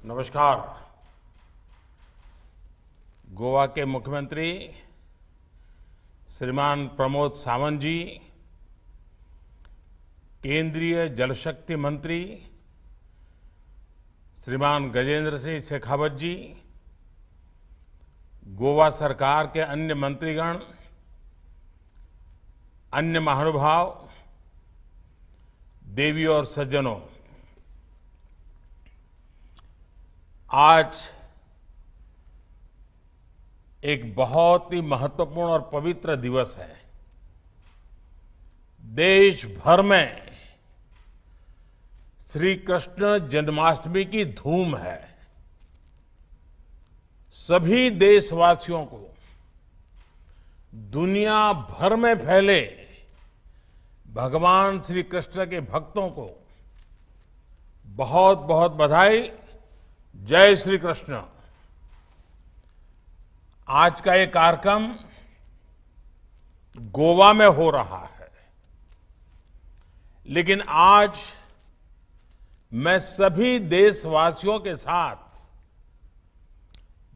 नमस्कार। गोवा के मुख्यमंत्री श्रीमान प्रमोद सावंत जी, केंद्रीय जल शक्ति मंत्री श्रीमान गजेंद्र सिंह शेखावत जी, गोवा सरकार के अन्य मंत्रीगण, अन्य महानुभाव, देवी और सज्जनों, आज एक बहुत ही महत्वपूर्ण और पवित्र दिवस है। देश भर में श्री कृष्ण जन्माष्टमी की धूम है। सभी देशवासियों को, दुनिया भर में फैले भगवान श्री कृष्ण के भक्तों को बहुत बहुत बधाई। जय श्री कृष्ण। आज का ये कार्यक्रम गोवा में हो रहा है, लेकिन आज मैं सभी देशवासियों के साथ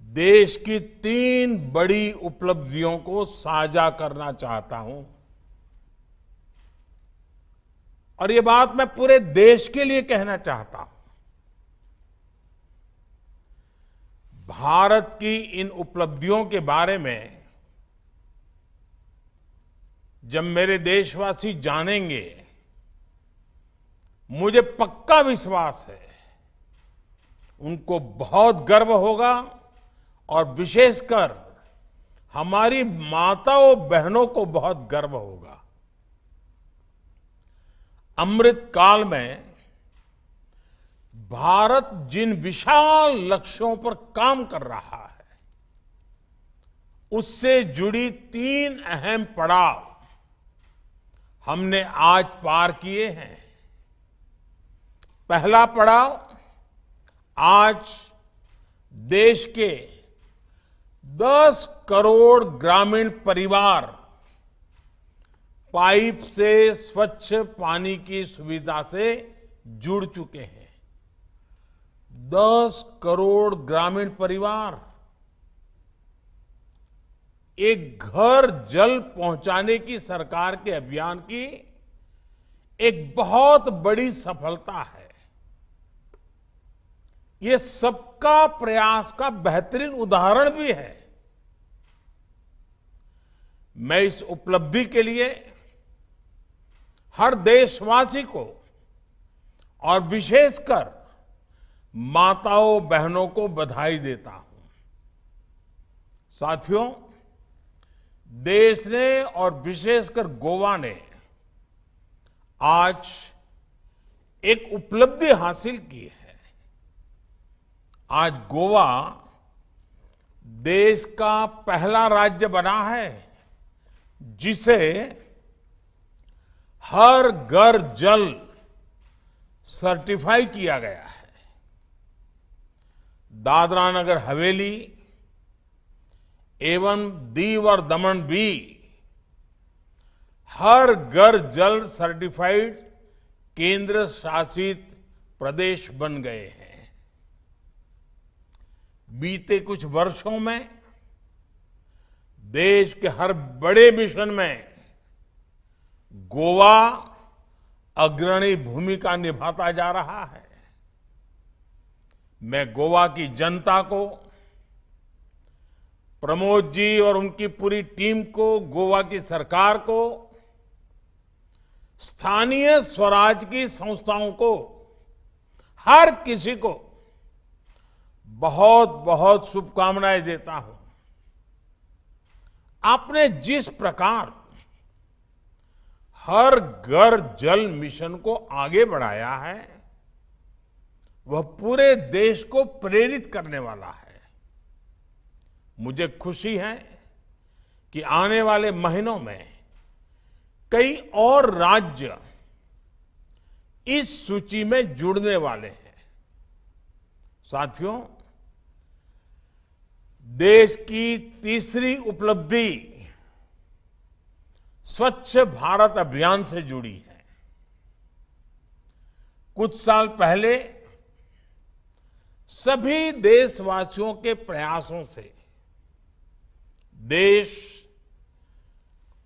देश की 3 बड़ी उपलब्धियों को साझा करना चाहता हूं। और ये बात मैं पूरे देश के लिए कहना चाहता हूं। भारत की इन उपलब्धियों के बारे में जब मेरे देशवासी जानेंगे, मुझे पक्का विश्वास है उनको बहुत गर्व होगा और विशेषकर हमारी माताओं बहनों को बहुत गर्व होगा। अमृत काल में भारत जिन विशाल लक्ष्यों पर काम कर रहा है, उससे जुड़ी 3 अहम पड़ाव हमने आज पार किए हैं। पहला पड़ाव, आज देश के 10 करोड़ ग्रामीण परिवार पाइप से स्वच्छ पानी की सुविधा से जुड़ चुके हैं। 10 करोड़ ग्रामीण परिवार एक घर जल पहुंचाने की सरकार के अभियान की एक बहुत बड़ी सफलता है। ये सबका प्रयास का बेहतरीन उदाहरण भी है। मैं इस उपलब्धि के लिए हर देशवासी को और विशेषकर माताओं बहनों को बधाई देता हूं। साथियों, देश ने और विशेषकर गोवा ने आज एक उपलब्धि हासिल की है। आज गोवा देश का पहला राज्य बना है जिसे हर घर जल सर्टिफाई किया गया है। दादरा नगर हवेली एवं दीव और दमन भी हर घर जल सर्टिफाइड केंद्र शासित प्रदेश बन गए हैं। बीते कुछ वर्षों में देश के हर बड़े मिशन में गोवा अग्रणी भूमिका निभाता जा रहा है। मैं गोवा की जनता को, प्रमोद जी और उनकी पूरी टीम को, गोवा की सरकार को, स्थानीय स्वराज की संस्थाओं को, हर किसी को बहुत बहुत शुभकामनाएं देता हूं। आपने जिस प्रकार हर घर जल मिशन को आगे बढ़ाया है, वह पूरे देश को प्रेरित करने वाला है। मुझे खुशी है कि आने वाले महीनों में कई और राज्य इस सूची में जुड़ने वाले हैं। साथियों, देश की तीसरी उपलब्धि स्वच्छ भारत अभियान से जुड़ी है। कुछ साल पहले सभी देशवासियों के प्रयासों से देश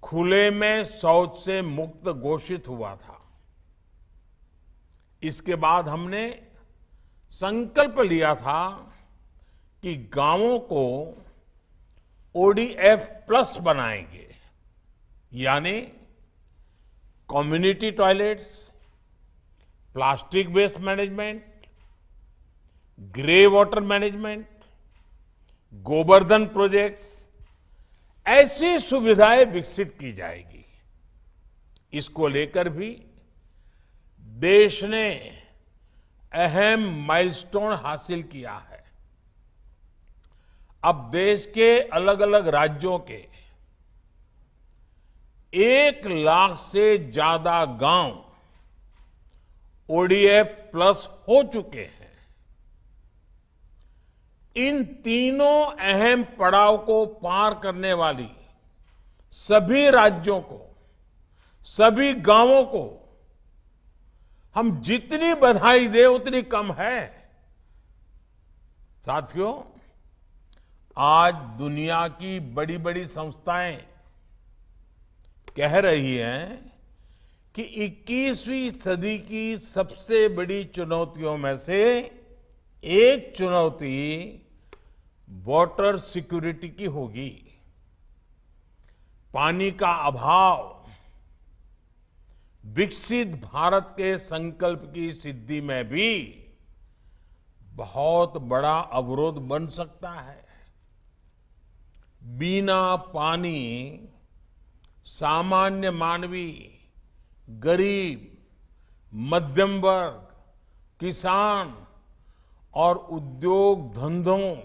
खुले में शौच से मुक्त घोषित हुआ था। इसके बाद हमने संकल्प लिया था कि गांवों को ओडीएफ प्लस बनाएंगे, यानी community toilets, plastic waste management, grey water management, Gobardhan projects, ऐसी सुविधाएं विकसित की जाएगी। इसको लेकर भी देश ने अहम माइलस्टोन हासिल किया है। अब देश के अलग अलग राज्यों के 1 लाख से ज्यादा गांव ओडीएफ प्लस हो चुके हैं। इन तीनों अहम पड़ाव को पार करने वाली सभी राज्यों को, सभी गांवों को हम जितनी बधाई दें उतनी कम है। साथियों, आज दुनिया की बड़ी बड़ी संस्थाएं कह रही हैं कि 21वीं सदी की सबसे बड़ी चुनौतियों में से एक चुनौती वाटर सिक्योरिटी की होगी। पानी का अभाव विकसित भारत के संकल्प की सिद्धि में भी बहुत बड़ा अवरोध बन सकता है। बिना पानी सामान्य मानवी, गरीब, मध्यम वर्ग, किसान और उद्योग धंधों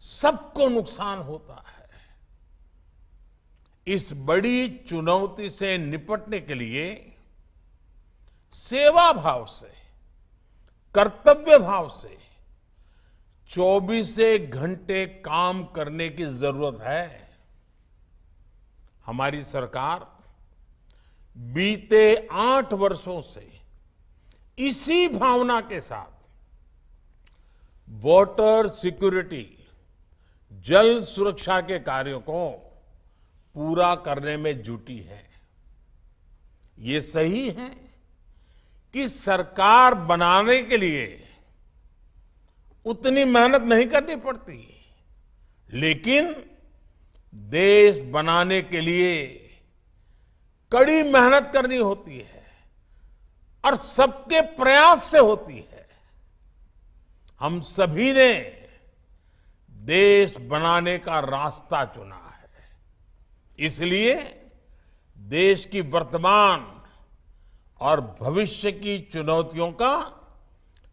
सबको नुकसान होता है। इस बड़ी चुनौती से निपटने के लिए सेवा भाव से, कर्तव्य भाव से 24 घंटे काम करने की जरूरत है। हमारी सरकार बीते 8 वर्षों से इसी भावना के साथ वाटर सिक्योरिटी, जल सुरक्षा के कार्यों को पूरा करने में जुटी है। ये सही है कि सरकार बनाने के लिए उतनी मेहनत नहीं करनी पड़ती, लेकिन देश बनाने के लिए कड़ी मेहनत करनी होती है और सबके प्रयास से होती है। हम सभी ने देश बनाने का रास्ता चुना है, इसलिए देश की वर्तमान और भविष्य की चुनौतियों का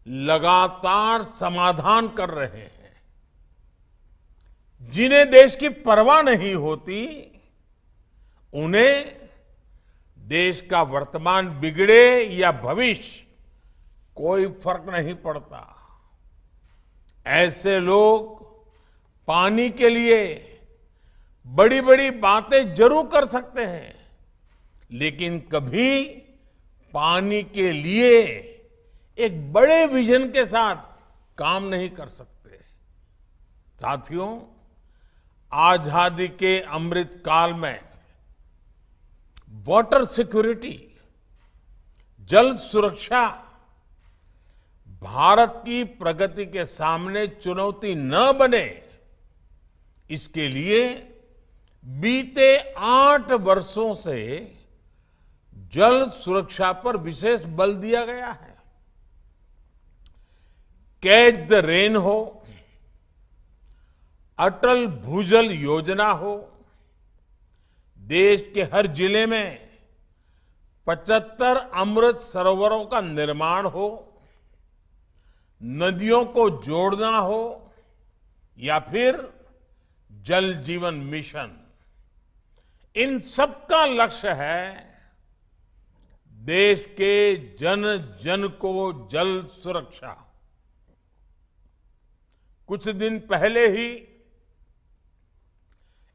लगातार समाधान कर रहे हैं। जिन्हें देश की परवाह नहीं होती, उन्हें देश का वर्तमान बिगड़े या भविष्य कोई फर्क नहीं पड़ता। ऐसे लोग पानी के लिए बड़ी बड़ी बातें जरूर कर सकते हैं, लेकिन कभी पानी के लिए एक बड़े विजन के साथ काम नहीं कर सकते। साथियों, आजादी के अमृत काल में वाटर सिक्योरिटी, जल सुरक्षा भारत की प्रगति के सामने चुनौती न बने, इसके लिए बीते 8 वर्षों से जल सुरक्षा पर विशेष बल दिया गया है। कैच द रेन हो, अटल भूजल योजना हो, देश के हर जिले में 75 अमृत सरोवरों का निर्माण हो, नदियों को जोड़ना हो, या फिर जल जीवन मिशन, इन सबका लक्ष्य है देश के जन जन को जल सुरक्षा। कुछ दिन पहले ही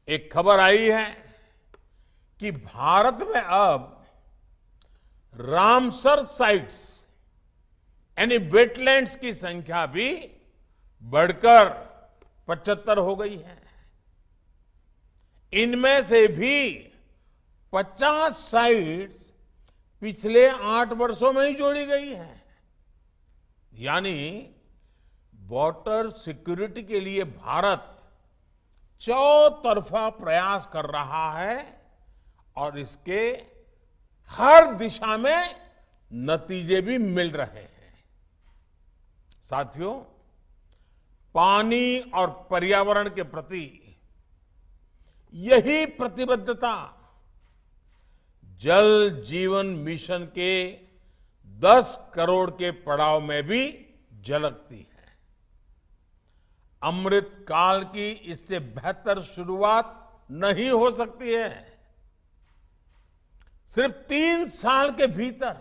एक खबर आई है कि भारत में अब रामसर साइट्स यानी वेटलैंड्स की संख्या भी बढ़कर 75 हो गई है। इनमें से भी 50 साइट्स पिछले 8 वर्षों में ही जोड़ी गई है। यानी वाटर सिक्योरिटी के लिए भारत चौतरफा प्रयास कर रहा है और इसके हर दिशा में नतीजे भी मिल रहे हैं। साथियों, पानी और पर्यावरण के प्रति यही प्रतिबद्धता जल जीवन मिशन के 10 करोड़ के पड़ाव में भी झलकती है। अमृत काल की इससे बेहतर शुरुआत नहीं हो सकती है। सिर्फ 3 साल के भीतर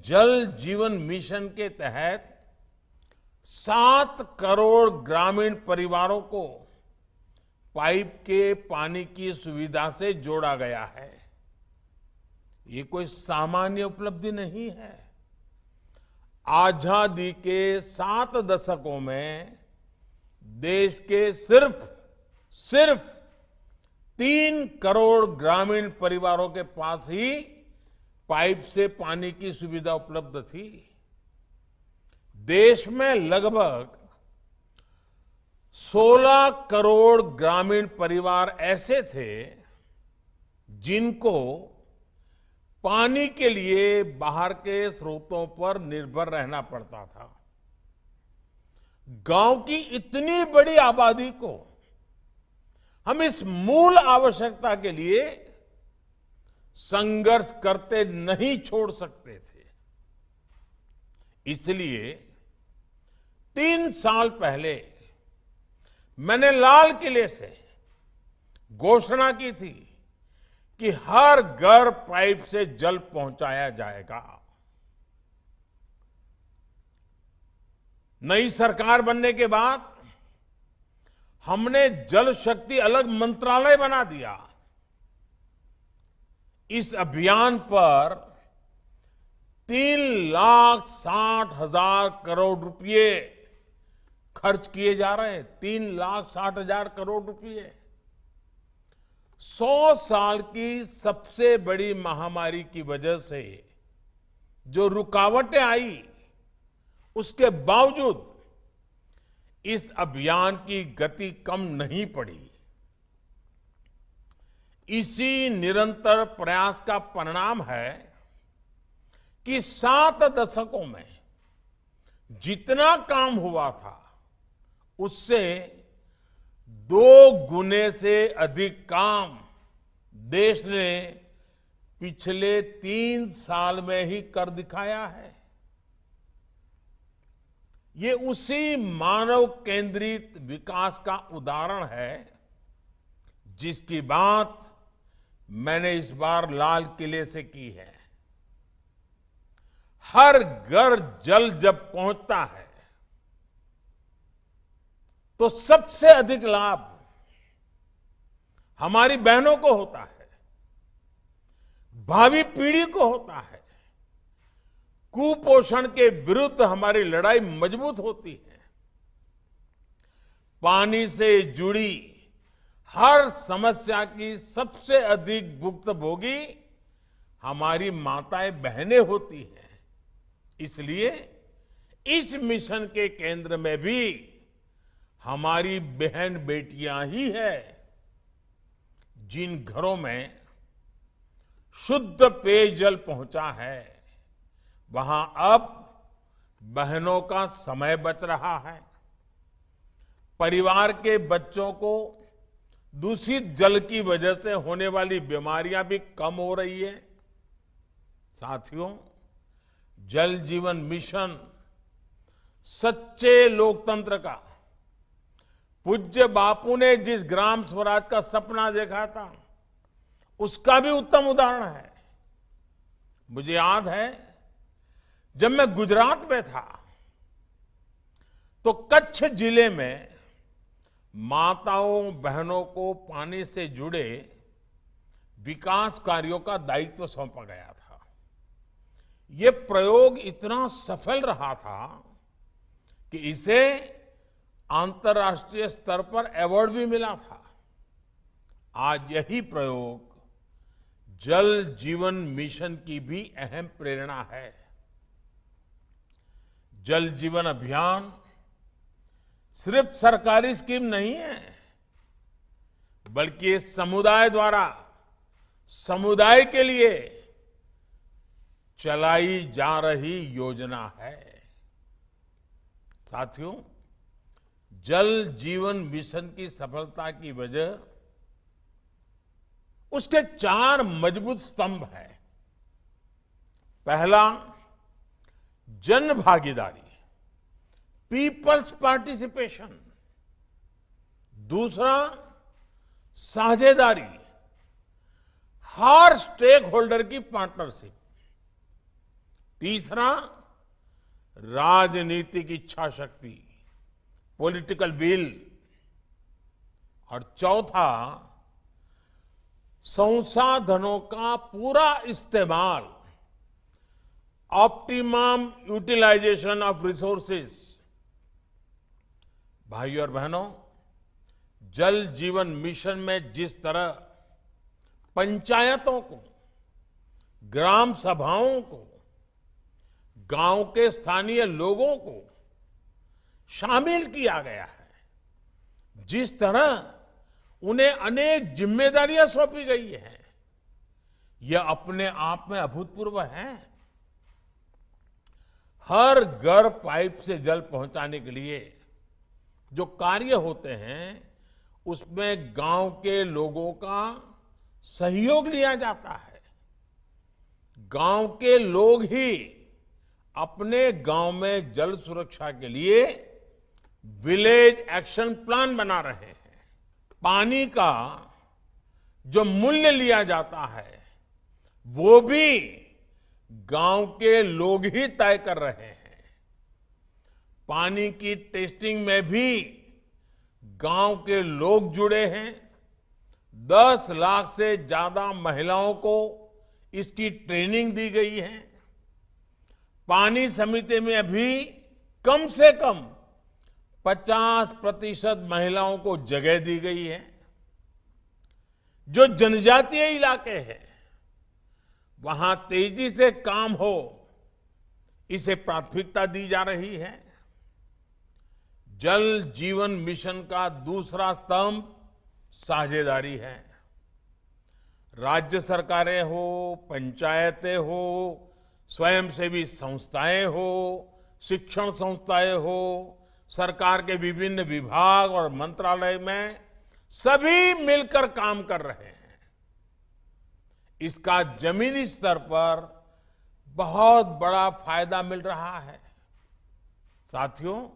जल जीवन मिशन के तहत 7 करोड़ ग्रामीण परिवारों को पाइप के पानी की सुविधा से जोड़ा गया है। ये कोई सामान्य उपलब्धि नहीं है। आजादी के 7 दशकों में देश के सिर्फ 3 करोड़ ग्रामीण परिवारों के पास ही पाइप से पानी की सुविधा उपलब्ध थी। देश में लगभग 16 करोड़ ग्रामीण परिवार ऐसे थे जिनको पानी के लिए बाहर के स्रोतों पर निर्भर रहना पड़ता था। गांव की इतनी बड़ी आबादी को हम इस मूल आवश्यकता के लिए संघर्ष करते नहीं छोड़ सकते थे। इसलिए 3 साल पहले मैंने लाल किले से घोषणा की थी कि हर घर पाइप से जल पहुंचाया जाएगा। नई सरकार बनने के बाद हमने जल शक्ति अलग मंत्रालय बना दिया। इस अभियान पर 3,60,000 करोड़ रुपए खर्च किए जा रहे हैं। 3,60,000 करोड़ रुपए 100 साल की सबसे बड़ी महामारी की वजह से जो रुकावटें आई, उसके बावजूद इस अभियान की गति कम नहीं पड़ी। इसी निरंतर प्रयास का परिणाम है कि 7 दशकों में जितना काम हुआ था उससे 2 गुने से अधिक काम देश ने पिछले 3 साल में ही कर दिखाया है। ये उसी मानव केंद्रित विकास का उदाहरण है जिसकी बात मैंने इस बार लाल किले से की है। हर घर जल जब पहुंचता है तो सबसे अधिक लाभ हमारी बहनों को होता है, भावी पीढ़ी को होता है। कुपोषण के विरुद्ध हमारी लड़ाई मजबूत होती है। पानी से जुड़ी हर समस्या की सबसे अधिक भुक्तभोगी हमारी माताएं बहनें होती हैं। इसलिए इस मिशन के केंद्र में भी हमारी बहन बेटियां ही है। जिन घरों में शुद्ध पेयजल पहुंचा है, वहां अब बहनों का समय बच रहा है। परिवार के बच्चों को दूषित जल की वजह से होने वाली बीमारियां भी कम हो रही है। साथियों, जल जीवन मिशन सच्चे लोकतंत्र का, पूज्य बापू ने जिस ग्राम स्वराज का सपना देखा था, उसका भी उत्तम उदाहरण है। मुझे याद है, जब मैं गुजरात में था तो कच्छ जिले में माताओं बहनों को पानी से जुड़े विकास कार्यों का दायित्व सौंपा गया था। यह प्रयोग इतना सफल रहा था कि इसे अंतर्राष्ट्रीय स्तर पर अवार्ड भी मिला था। आज यही प्रयोग जल जीवन मिशन की भी अहम प्रेरणा है। जल जीवन अभियान सिर्फ सरकारी स्कीम नहीं है, बल्कि ये समुदाय द्वारा समुदाय के लिए चलाई जा रही योजना है। साथियों, जल जीवन मिशन की सफलता की वजह उसके 4 मजबूत स्तंभ हैं। पहला, जन भागीदारी, पीपल्स पार्टिसिपेशन। दूसरा, साझेदारी, हर स्टेक होल्डर की पार्टनरशिप। तीसरा, राजनीतिक इच्छा शक्ति, पॉलिटिकल विल। और चौथा, संसाधनों का पूरा इस्तेमाल, ऑप्टिमम यूटिलाइजेशन ऑफ रिसोर्सेज। भाइयों और बहनों, जल जीवन मिशन में जिस तरह पंचायतों को, ग्राम सभाओं को, गांव के स्थानीय लोगों को शामिल किया गया है, जिस तरह उन्हें अनेक जिम्मेदारियां सौंपी गई हैं, यह अपने आप में अभूतपूर्व है। हर घर पाइप से जल पहुंचाने के लिए जो कार्य होते हैं, उसमें गांव के लोगों का सहयोग लिया जाता है। गांव के लोग ही अपने गांव में जल सुरक्षा के लिए विलेज एक्शन प्लान बना रहे हैं। पानी का जो मूल्य लिया जाता है, वो भी गांव के लोग ही तय कर रहे हैं। पानी की टेस्टिंग में भी गांव के लोग जुड़े हैं। 10 लाख से ज्यादा महिलाओं को इसकी ट्रेनिंग दी गई है। पानी समिति में अभी कम से कम 50% महिलाओं को जगह दी गई है। जो जनजातीय इलाके हैं, वहां तेजी से काम हो, इसे प्राथमिकता दी जा रही है। जल जीवन मिशन का दूसरा स्तंभ साझेदारी है। राज्य सरकारें हो, पंचायतें हो, स्वयंसेवी संस्थाएं हो, शिक्षण संस्थाएं हो, सरकार के विभिन्न विभाग और मंत्रालय में सभी मिलकर काम कर रहे हैं। इसका जमीनी स्तर पर बहुत बड़ा फायदा मिल रहा है। साथियों,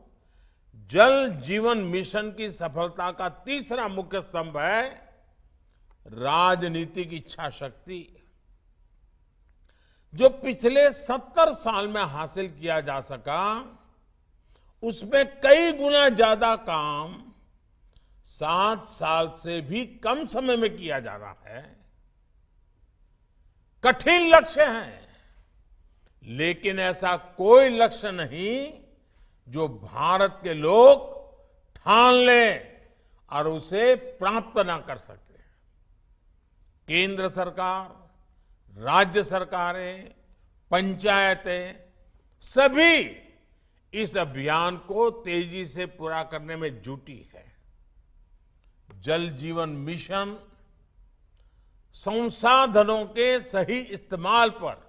जल जीवन मिशन की सफलता का तीसरा मुख्य स्तंभ है राजनीतिक इच्छा शक्ति। जो पिछले 70 साल में हासिल किया जा सका, उसमें कई गुना ज्यादा काम 7 साल से भी कम समय में किया जा रहा है। कठिन लक्ष्य है, लेकिन ऐसा कोई लक्ष्य नहीं जो भारत के लोग ठान लें और उसे प्राप्त ना कर सके। केंद्र सरकार, राज्य सरकारें, पंचायतें सभी इस अभियान को तेजी से पूरा करने में जुटी है। जल जीवन मिशन संसाधनों के सही इस्तेमाल पर,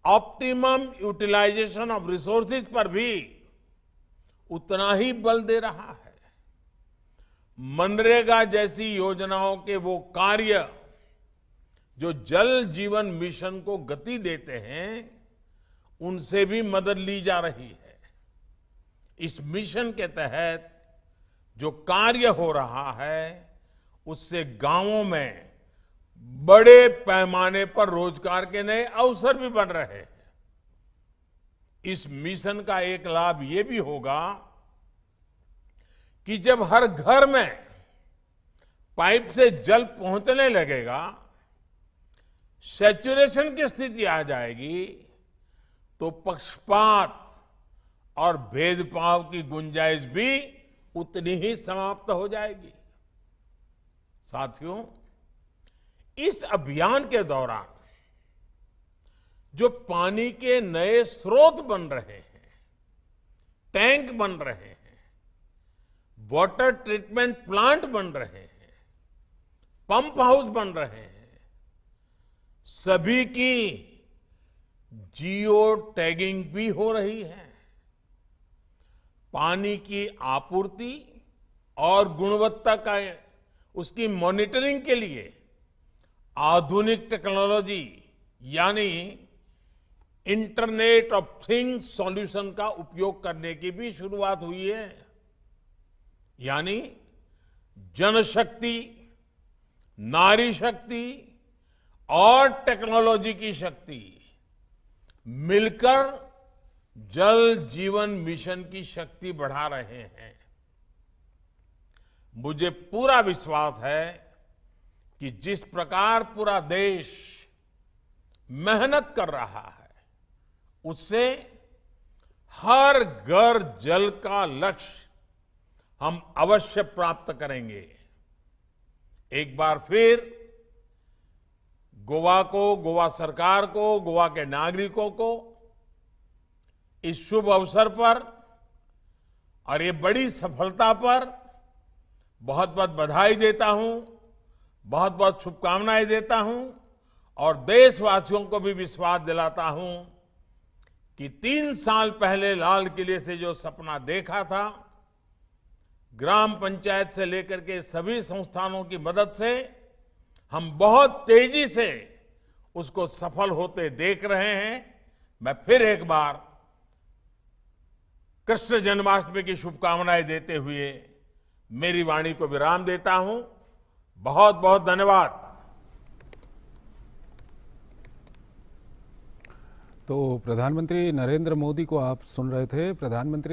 ऑप्टिमम यूटिलाइजेशन ऑफ रिसोर्सेज पर भी उतना ही बल दे रहा है। मनरेगा जैसी योजनाओं के वो कार्य जो जल जीवन मिशन को गति देते हैं, उनसे भी मदद ली जा रही है। इस मिशन के तहत जो कार्य हो रहा है, उससे गांवों में बड़े पैमाने पर रोजगार के नए अवसर भी बन रहे हैं। इस मिशन का एक लाभ ये भी होगा कि जब हर घर में पाइप से जल पहुंचने लगेगा, सैचुरेशन की स्थिति आ जाएगी, तो पक्षपात और भेदभाव की गुंजाइश भी उतनी ही समाप्त हो जाएगी। साथियों, इस अभियान के दौरान जो पानी के नए स्रोत बन रहे हैं, टैंक बन रहे हैं, वाटर ट्रीटमेंट प्लांट बन रहे हैं, पंप हाउस बन रहे हैं, सभी की जियो टैगिंग भी हो रही है। पानी की आपूर्ति और गुणवत्ता का उसकी मॉनिटरिंग के लिए आधुनिक टेक्नोलॉजी यानी इंटरनेट ऑफ थिंग्स सॉल्यूशन का उपयोग करने की भी शुरुआत हुई है। यानी जनशक्ति, नारी शक्ति और टेक्नोलॉजी की शक्ति मिलकर जल जीवन मिशन की शक्ति बढ़ा रहे हैं। मुझे पूरा विश्वास है कि जिस प्रकार पूरा देश मेहनत कर रहा है, उससे हर घर जल का लक्ष्य हम अवश्य प्राप्त करेंगे। एक बार फिर गोवा को, गोवा सरकार को, गोवा के नागरिकों को इस शुभ अवसर पर और ये बड़ी सफलता पर बहुत बहुत बधाई देता हूं, बहुत बहुत शुभकामनाएं देता हूं और देशवासियों को भी विश्वास दिलाता हूं कि 3 साल पहले लाल किले से जो सपना देखा था, ग्राम पंचायत से लेकर के सभी संस्थानों की मदद से हम बहुत तेजी से उसको सफल होते देख रहे हैं। मैं फिर एक बार कृष्ण जन्माष्टमी की शुभकामनाएं देते हुए मेरी वाणी को विराम देता हूं। बहुत बहुत धन्यवाद। तो प्रधानमंत्री नरेंद्र मोदी को आप सुन रहे थे। प्रधानमंत्री ने